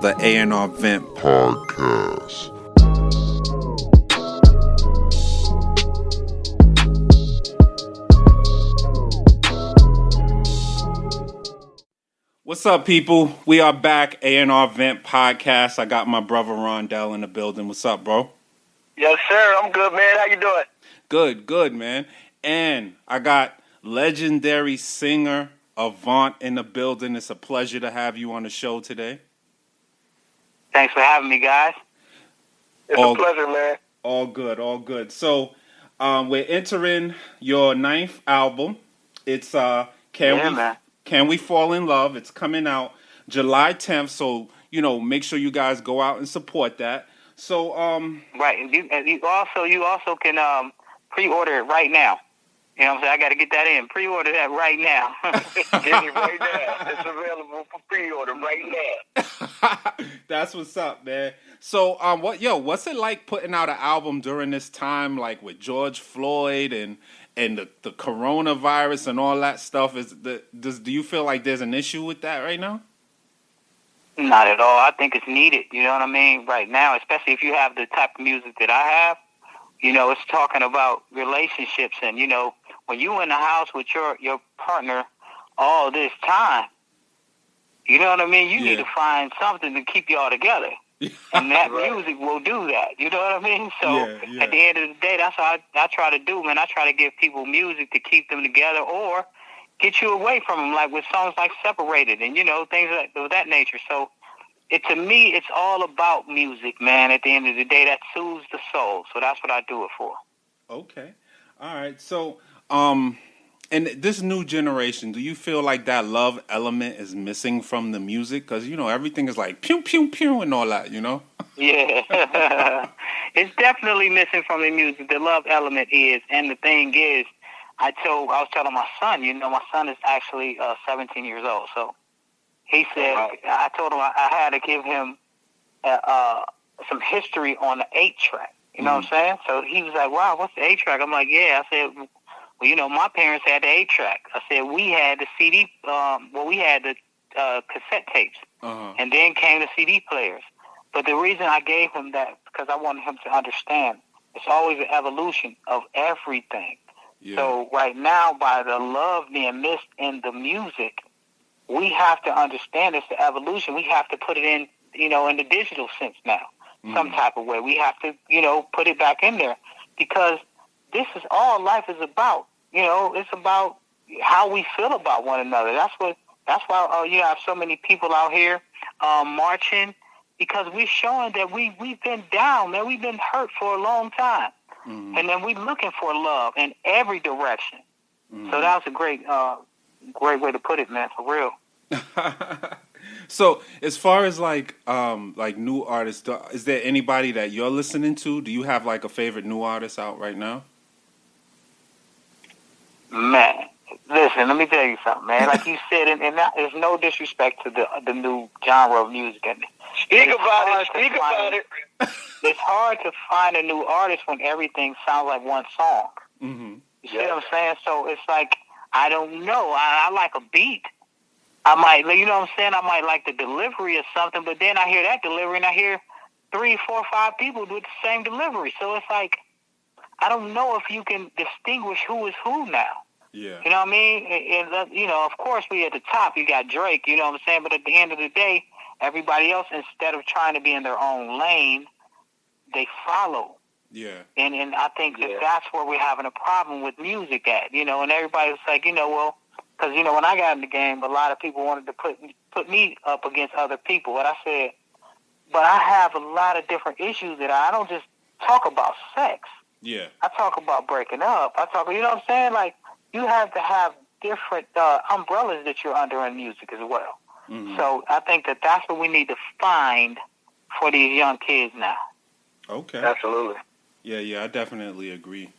the A&R Vent podcast. What's up, people? We are back, A&R Vent podcast. I got my brother Rondell in the building. What's up, bro? Yes, sir. I'm good, man. How you doing? Good, man. And I got legendary singer Avant in the building. It's a pleasure to have you on the show today. Thanks for having me, guys. It's a pleasure, man. All good. So, we're entering your 9th album. It's Can We Fall in Love? It's coming out July 10th. So, make sure you guys go out and support that. So, right, and you also can pre-order it right now. You know what I'm saying? I got to get that in. Pre-order that right now. Get it right now. It's available for pre-order right now. That's what's up, man. So, what's it like putting out an album during this time, like with George Floyd and the coronavirus and all that stuff? Do you feel like there's an issue with that right now? Not at all. I think it's needed. You know what I mean? Right now, especially if you have the type of music that I have. It's talking about relationships, and when you in the house with your partner all this time, you know what I mean? You need to find something to keep y'all together. And that music will do that. You know what I mean? So at the end of the day, that's how I try to do, man. I try to give people music to keep them together or get you away from them, like with songs like Separated and, things of that nature. So to me, it's all about music, man. At the end of the day, that soothes the soul. So that's what I do it for. Okay. All right. So, and this new generation, do you feel like that love element is missing from the music? Because, everything is like pew, pew, pew and all that, Yeah. It's definitely missing from the music. The love element is. And the thing is, I was telling my son, my son is actually 17 years old. So he said, I told him I had to give him some history on the 8-track. You know what I'm saying? So he was like, wow, what's the 8-track? I'm like, yeah. I said, well, my parents had the 8-track. I said, we had the CD, we had the cassette tapes. And then came the CD players. But the reason I gave him that, because I wanted him to understand, it's always an evolution of everything. Yeah. So right now, by the love being missed in the music, we have to understand it's the evolution. We have to put it in, in the digital sense now, some type of way. We have to, put it back in there because this is all life is about. It's about how we feel about one another. That's why you have so many people out here marching, because we're showing that we've been down, man. We've been hurt for a long time. And then we're looking for love in every direction. So that was a great way to put it, man, for real. So as far as like new artists, is there anybody that you're listening to? Do you have like a favorite new artist out right now? Man, listen, let me tell you something, man. Like you said, and there's no disrespect to the new genre of music. Speak about it. It's hard to find a new artist when everything sounds like one song. You see what I'm saying? So it's like, I don't know. I like a beat. I might, you know what I'm saying? I might like the delivery or something, but then I hear that delivery and I hear 3, 4, 5 people with the same delivery. So it's like, I don't know if you can distinguish who is who now. Yeah. You know what I mean? And, of course, we at the top, you got Drake, you know what I'm saying? But at the end of the day, everybody else, instead of trying to be in their own lane, they follow. Yeah. And I think that's where we're having a problem with music at, and everybody's like, well, because, when I got in the game, a lot of people wanted to put me up against other people. But I said, but I have a lot of different issues that I don't just talk about sex. Yeah. I talk about breaking up. You know what I'm saying? Like, you have to have different umbrellas that you're under in music as well. So I think that's what we need to find for these young kids now. Okay. Absolutely. Yeah, I definitely agree.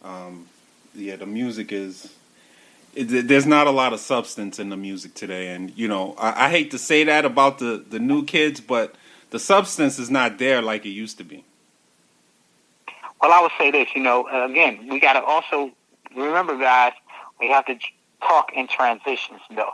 The music there's not a lot of substance in the music today. And, I hate to say that about the new kids, but the substance is not there like it used to be. Well, I would say this, again, we got to also remember, guys, we have to talk in transitions, though.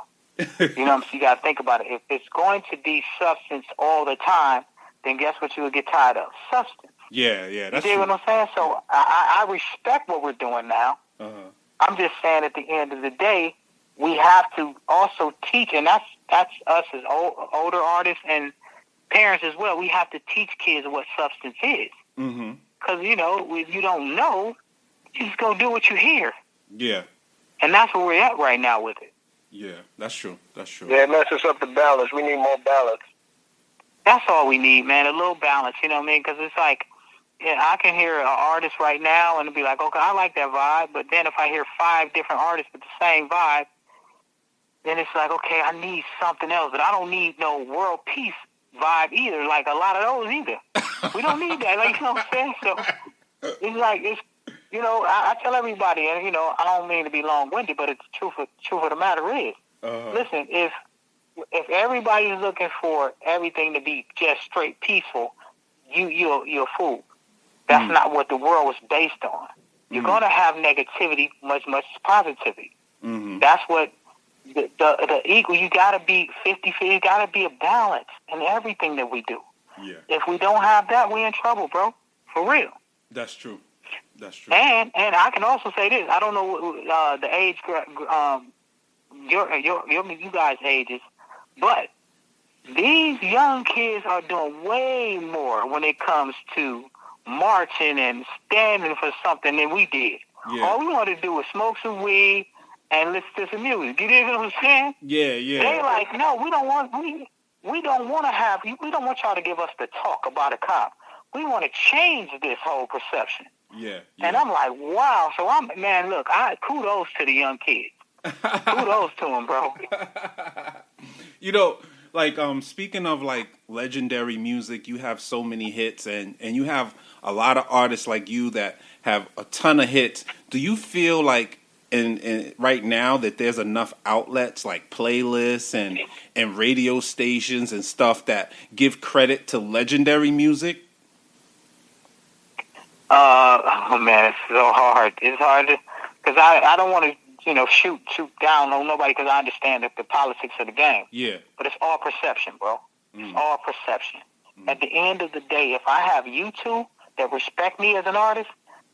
You know, so you got to think about it. If it's going to be substance all the time, then guess what you would get tired of? Substance. Yeah, that's you true. What I'm saying? So I respect what we're doing now. I'm just saying at the end of the day, we have to also teach, and that's us as older artists and parents as well. We have to teach kids what substance is. Because, you know, if you don't know, you just go do what you hear. Yeah. And that's where we're at right now with it. Yeah, that's true. Yeah, it messes up the balance. We need more balance. That's all we need, man, a little balance, you know what I mean? Because it's like, yeah, I can hear an artist right now and be like, okay, I like that vibe. But then if I hear 5 different artists with the same vibe, then it's like, okay, I need something else. But I don't need no world peace vibe either, like a lot of those either. We don't need that, like, you know what I'm saying? So it's like, you know, I tell everybody, and, you know, I don't mean to be long-winded, but it's truth of the matter is, listen, if everybody's looking for everything to be just straight peaceful, you're a fool. That's not what the world was based on. You're going to have negativity much as positivity. That's what the equal. You got to be 50-50. You got to be a balance in everything that we do. Yeah. If we don't have that, we're in trouble, bro. For real. That's true. And I can also say this. I don't know the age, you guys' ages, but these young kids are doing way more when it comes to marching and standing for something than we did. Yeah. All we wanted to do was smoke some weed and listen to some music. You know what I'm saying? Yeah. They like, no, we don't want y'all to give us the talk about a cop. We want to change this whole perception. Yeah. And I'm like, wow. So look, kudos to the young kids. Kudos to them, bro. You know, like, speaking of, like, legendary music, you have so many hits, and you have a lot of artists like you that have a ton of hits. Do you feel like in right now that there's enough outlets like playlists and radio stations and stuff that give credit to legendary music? Oh man, it's so hard. It's hard because I don't want to shoot down on nobody because I understand the politics of the game. Yeah. But it's all perception, bro. It's all perception. At the end of the day, if I have you two that respect me as an artist,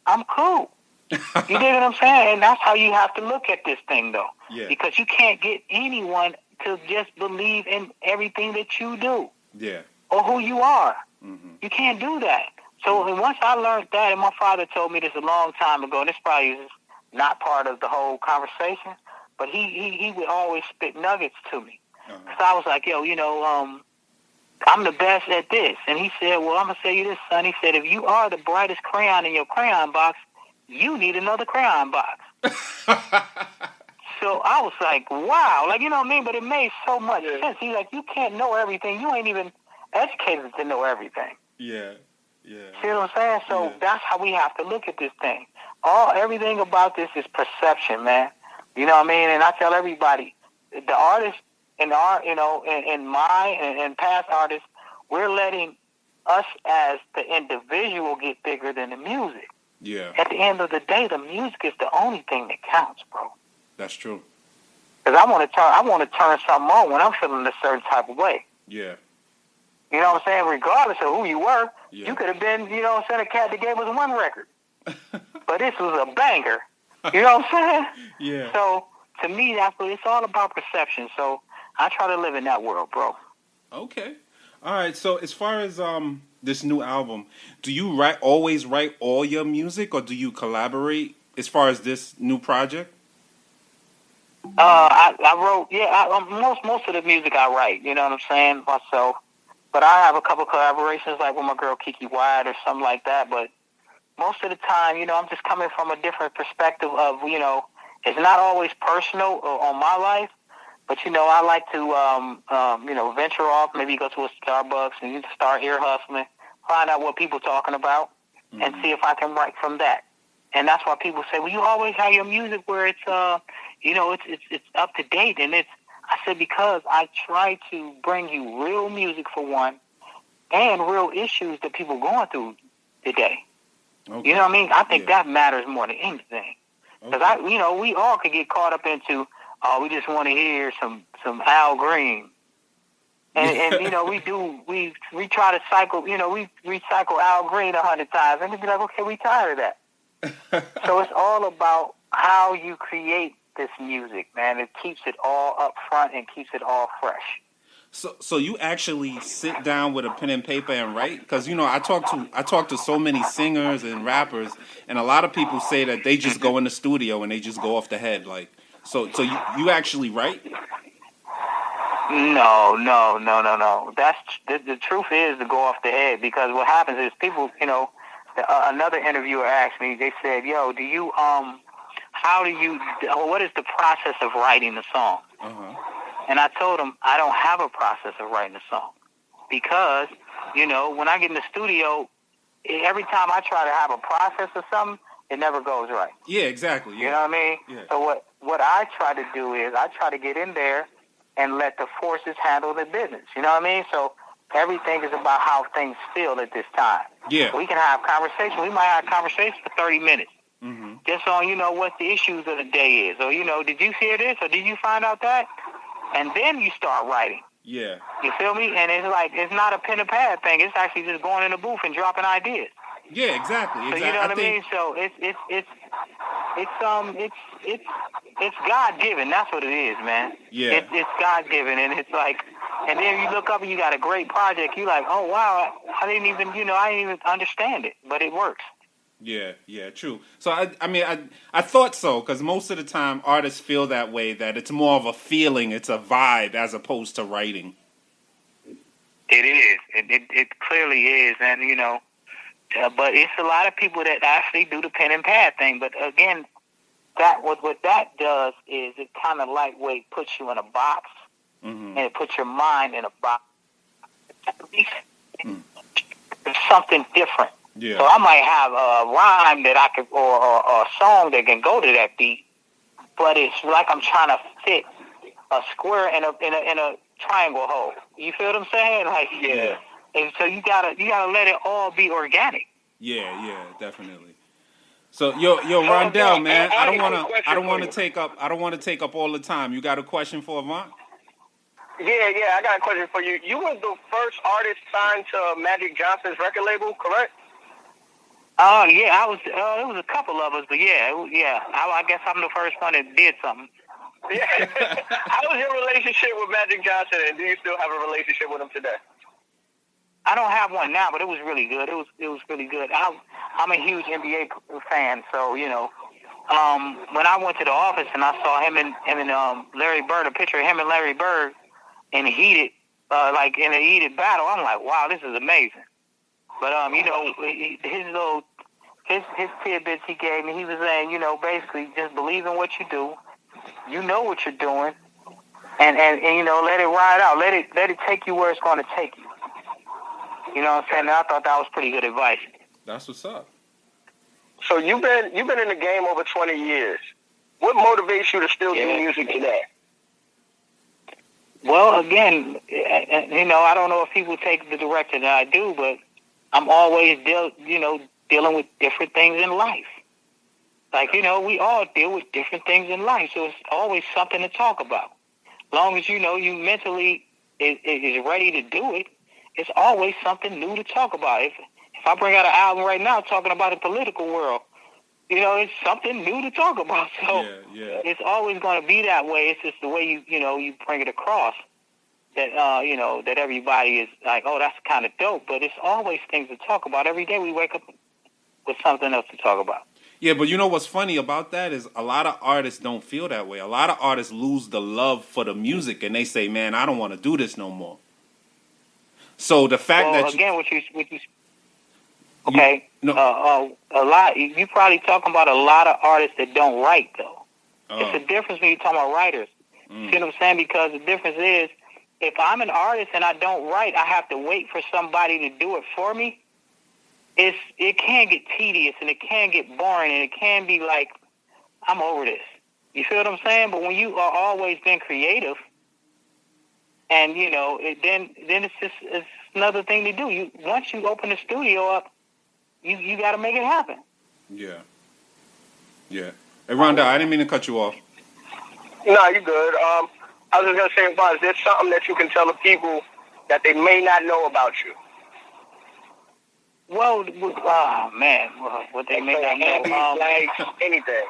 I'm cool. You dig what I'm saying? And that's how you have to look at this thing, though. Yeah. Because you can't get anyone to just believe in everything that you do. Yeah. Or who you are. You can't do that. So once I learned that, and my father told me this a long time ago, and this probably is not part of the whole conversation, but he would always spit nuggets to me. So I was like, yo, I'm the best at this. And he said, well, I'm going to say you this, son. He said, if you are the brightest crayon in your crayon box, you need another crayon box. So I was like, wow. Like, you know what I mean? But it made so much sense. He's like, you can't know everything. You ain't even educated to know everything. Yeah. See what I'm saying? So that's how we have to look at this thing. Everything about this is perception, man. You know what I mean? And I tell everybody, the artists and and past artists, we're letting us as the individual get bigger than the music. Yeah. At the end of the day, the music is the only thing that counts, bro. That's true. Because I want to turn something on when I'm feeling a certain type of way. Yeah. You know what I'm saying? Regardless of who you were, you could have been, a cat that gave us one record. But this was a banger. You know what I'm saying? Yeah. So, to me, that's what it's all about, perception. So, I try to live in that world, bro. Okay. All right. So, as far as this new album, do you always write all your music, or do you collaborate as far as this new project? I wrote, most of the music I write, you know what I'm saying, myself. But I have a couple collaborations, like with my girl Kiki Wyatt or something like that. But most of the time, I'm just coming from a different perspective of, it's not always personal on my life. But, I like to, venture off, maybe go to a Starbucks and start ear hustling, find out what people talking about, and see if I can write from that. And that's why people say, well, you always have your music where it's, it's up to date. And I said, because I try to bring you real music for one, and real issues that people going through today. Okay. You know what I mean? I think that matters more than anything. Because we all could get caught up into, oh, we just want to hear some Al Green. And you know, we try to cycle, you know, we recycle Al Green 100 times, and they'd be like, okay, we tired of that. So it's all about how you create this music, man. It keeps it all up front and keeps it all fresh. So you actually sit down with a pen and paper and write? Because, you know, I talk to so many singers and rappers, and a lot of people say that they just go in the studio and they just go off the head. Like, so you actually write? No. That's the truth is to go off the head, because what happens is people, you know, another interviewer asked me, they said, yo, what is the process of writing a song? Uh-huh. And I told him I don't have a process of writing a song, because, you know, when I get in the studio, every time I try to have a process of something, it never goes right. Yeah, exactly. Yeah. You know what I mean? Yeah. So what I try to do is I try to get in there and let the forces handle the business. You know what I mean? So everything is about how things feel at this time. Yeah. We can have conversation. We might have conversation for 30 minutes. Mm-hmm. Just on, you know, what the issues of the day is. Or, you know, did you hear this? Or did you find out that? And then you start writing. Yeah. You feel me? And it's like, it's not a pen and pad thing. It's actually just going in the booth and dropping ideas. Yeah, exactly. So you know what I mean? So it's God given. That's what it is, man. Yeah. It's God given, and it's like, and then you look up and you got a great project. You like, oh wow, I didn't even understand it, but it works. Yeah, true. So I thought so, because most of the time artists feel that way, that it's more of a feeling, it's a vibe as opposed to writing. It is. It clearly is, and you know. But it's a lot of people that actually do the pen and pad thing. But again, what that does is it kind of lightweight puts you in a box, mm-hmm. and it puts your mind in a box. It's something different. Yeah. So I might have a rhyme that I could, or a song that can go to that beat, but it's like I'm trying to fit a square in a triangle hole. You feel what I'm saying? Like, yeah. And so you gotta let it all be organic. Yeah, definitely. So yo, Rondell, man, I don't want to take up all the time. You got a question for Avant? Yeah, I got a question for you. You was the first artist signed to Magic Johnson's record label, correct? Yeah, I was. There was a couple of us, but yeah. I guess I'm the first one that did something. Yeah. How was your relationship with Magic Johnson, and do you still have a relationship with him today? I don't have one now, but it was really good. It was really good. I'm a huge NBA fan, so you know, when I went to the office and I saw him and Larry Bird, a picture of him and Larry Bird in a heated battle, I'm like, wow, this is amazing. But you know, his tidbits he gave me, he was saying, you know, basically just believe in what you do. You know what you're doing, and you know, let it ride out. Let it take you where it's going to take you. You know what I'm saying? And I thought that was pretty good advice. That's what's up. So you've been in the game over 20 years. What motivates you to still do music today? Well, again, you know, I don't know if people take the direction that I do, but I'm always dealing with different things in life. Like, you know, we all deal with different things in life, so it's always something to talk about. As long as you know you mentally is ready to do it, it's always something new to talk about. If I bring out an album right now talking about the political world, you know, it's something new to talk about. So it's always going to be that way. It's just the way you bring it across that, you know, that everybody is like, oh, that's kind of dope. But it's always things to talk about. Every day we wake up with something else to talk about. Yeah, but you know what's funny about that is a lot of artists don't feel that way. A lot of artists lose the love for the music and they say, man, I don't want to do this no more. So the fact that a lot. You probably talking about a lot of artists that don't write though. It's a difference when you're talking about writers. You see what I'm saying? Because the difference is, if I'm an artist and I don't write, I have to wait for somebody to do it for me. It can get tedious and it can get boring and it can be like, I'm over this. You feel what I'm saying? But when you are always been creative, and you know, then it's another thing to do. Once you open the studio up, you got to make it happen. Yeah. Hey, Rondell, I didn't mean to cut you off. No, you good. I was just gonna say, Avant, is there something that you can tell the people that they may not know about you? Well, oh man, what they may not know. Like anything.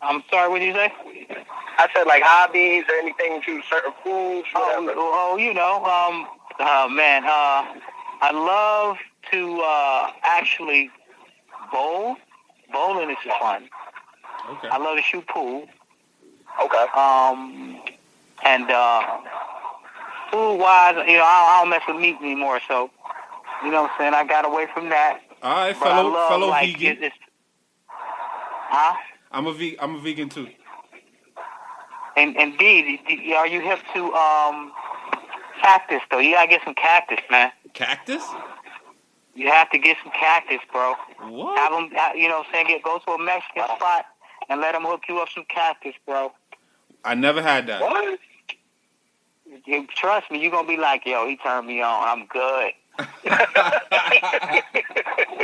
I'm sorry, what did you say? I said like hobbies or anything to certain foods. Whatever. Man, I love to actually bowl. Bowling is fun. Okay. I love to shoot pool. Okay. And food wise, I don't mess with meat anymore, so you know what I'm saying. I got away from that. All right, but fellow like, vegan. Huh? I'm a vegan too. And indeed, are you hip to cactus though? You gotta get some cactus, man. Cactus? You have to get some cactus, bro. What? Have them, go to a Mexican spot and let them hook you up some cactus, bro. I never had that. What? Trust me, you're gonna be like, yo, he turned me on. I'm good.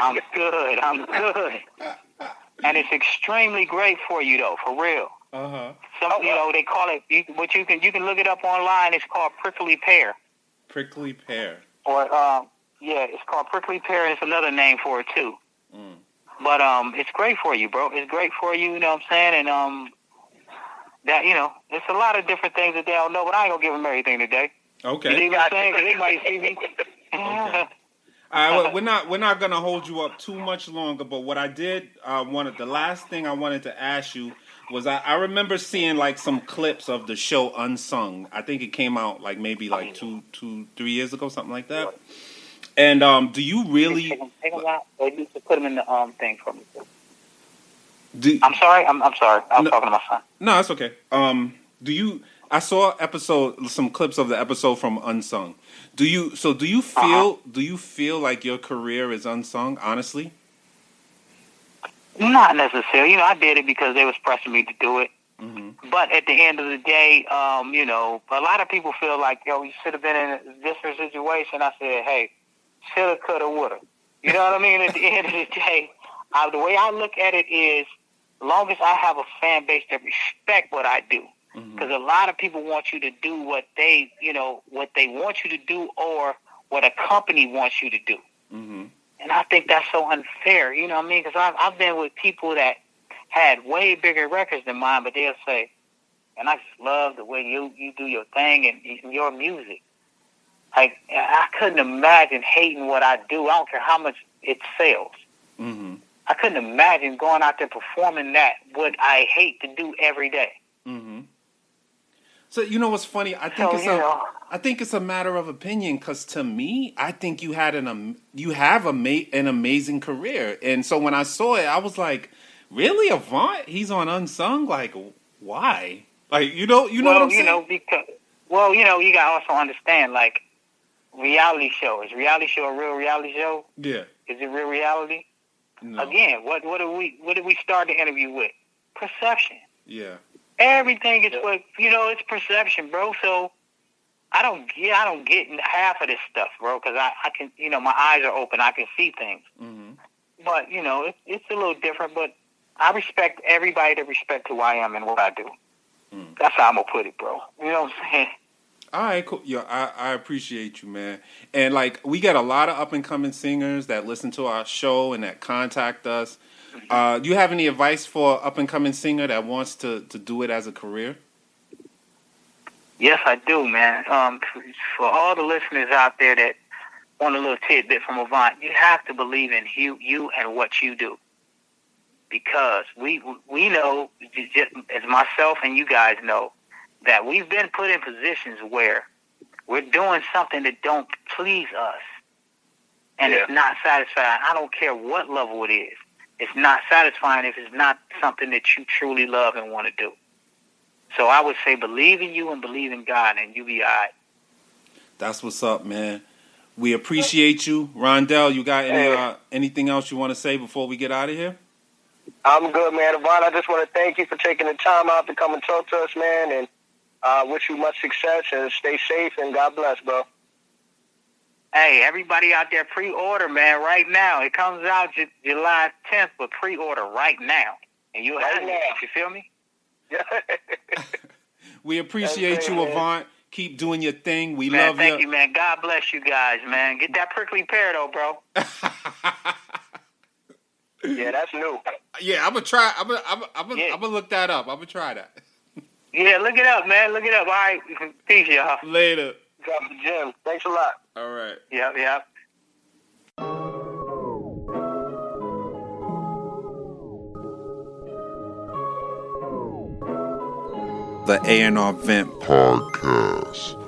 I'm good. And it's extremely great for you, though, for real. They call it. You can look it up online. It's called prickly pear. Prickly pear. Or it's called prickly pear, and it's another name for it too. Mm. But it's great for you, bro. It's great for you. You know what I'm saying? And that it's a lot of different things that they don't know. But I ain't gonna give them everything today. Okay. You know what I'm saying? Because they might see me. Okay. All right, we're not gonna hold you up too much longer. But what I did the last thing I wanted to ask you was I remember seeing like some clips of the show Unsung. I think it came out like maybe like 3 years ago, something like that. And do you really? Take them out. Or you just put them in the thing for me. I'm sorry. I'm sorry. I'm talking to my son. No, that's okay. Do you? I saw some clips of the episode from Unsung. Do you feel like your career is unsung? Honestly, not necessarily. I did it because they was pressing me to do it. Mm-hmm. But at the end of the day, a lot of people feel like, yo, you should have been in a different situation. I said, hey, shoulda, coulda, woulda. You know what I mean? At the end of the day, the way I look at it is, as long as I have a fan base that respect what I do. Because a lot of people want you to do what they want you to do, or what a company wants you to do. Mm-hmm. And I think that's so unfair. You know what I mean? Because I've been with people that had way bigger records than mine, but they'll say, and I just love the way you do your thing and your music. Like, I couldn't imagine hating what I do. I don't care how much it sells. Mm-hmm. I couldn't imagine going out there performing what I hate to do every day. Mm-hmm. So what's funny? I think it's a matter of opinion. Because to me, I think you have an amazing career. And so when I saw it, I was like, really, Avant? He's on Unsung? Like, why? Like, you know what I'm saying? Because you gotta also understand, like, reality show. Is reality show a real reality show? Yeah. Is it real reality? No. Again, what did we start the interview with? Perception. Yeah. Everything is it's perception, bro. So I don't get half of this stuff, bro, because I can, my eyes are open. I can see things. Mm-hmm. But, it's a little different. But I respect everybody that respect who I am and what I do. Mm. That's how I'm going to put it, bro. You know what I'm saying? All right, cool. Yeah, I appreciate you, man. And, like, we get a lot of up-and-coming singers that listen to our show and that contact us. Do you have any advice for an up-and-coming singer that wants to do it as a career? Yes, I do, man. For all the listeners out there that want a little tidbit from Avant, you have to believe in you and what you do. Because we know, as myself and you guys know, that we've been put in positions where we're doing something that don't please us. And it's not satisfying. I don't care what level it is. It's not satisfying if it's not something that you truly love and want to do. So I would say believe in you and believe in God, and you be all right. That's what's up, man. We appreciate you. Rondell, you got anything else you want to say before we get out of here? I'm good, man. Avant, I just want to thank you for taking the time out to come and talk to us, man, and wish you much success and stay safe, and God bless, bro. Hey, everybody out there, pre-order, man, right now. It comes out July 10th, but pre-order right now. And you'll have it. You feel me? We appreciate you, Avant. Keep doing your thing. We man, love you. Thank you, man. God bless you guys, man. Get that prickly pear, though, bro. Yeah, that's new. Yeah, I'm gonna try. I'm gonna look that up. I'm gonna try that. Yeah, look it up, man. Look it up. All right. Peace, y'all. Later. Drop the gym. Thanks a lot. All right. Yep. The A&R Vent Podcast.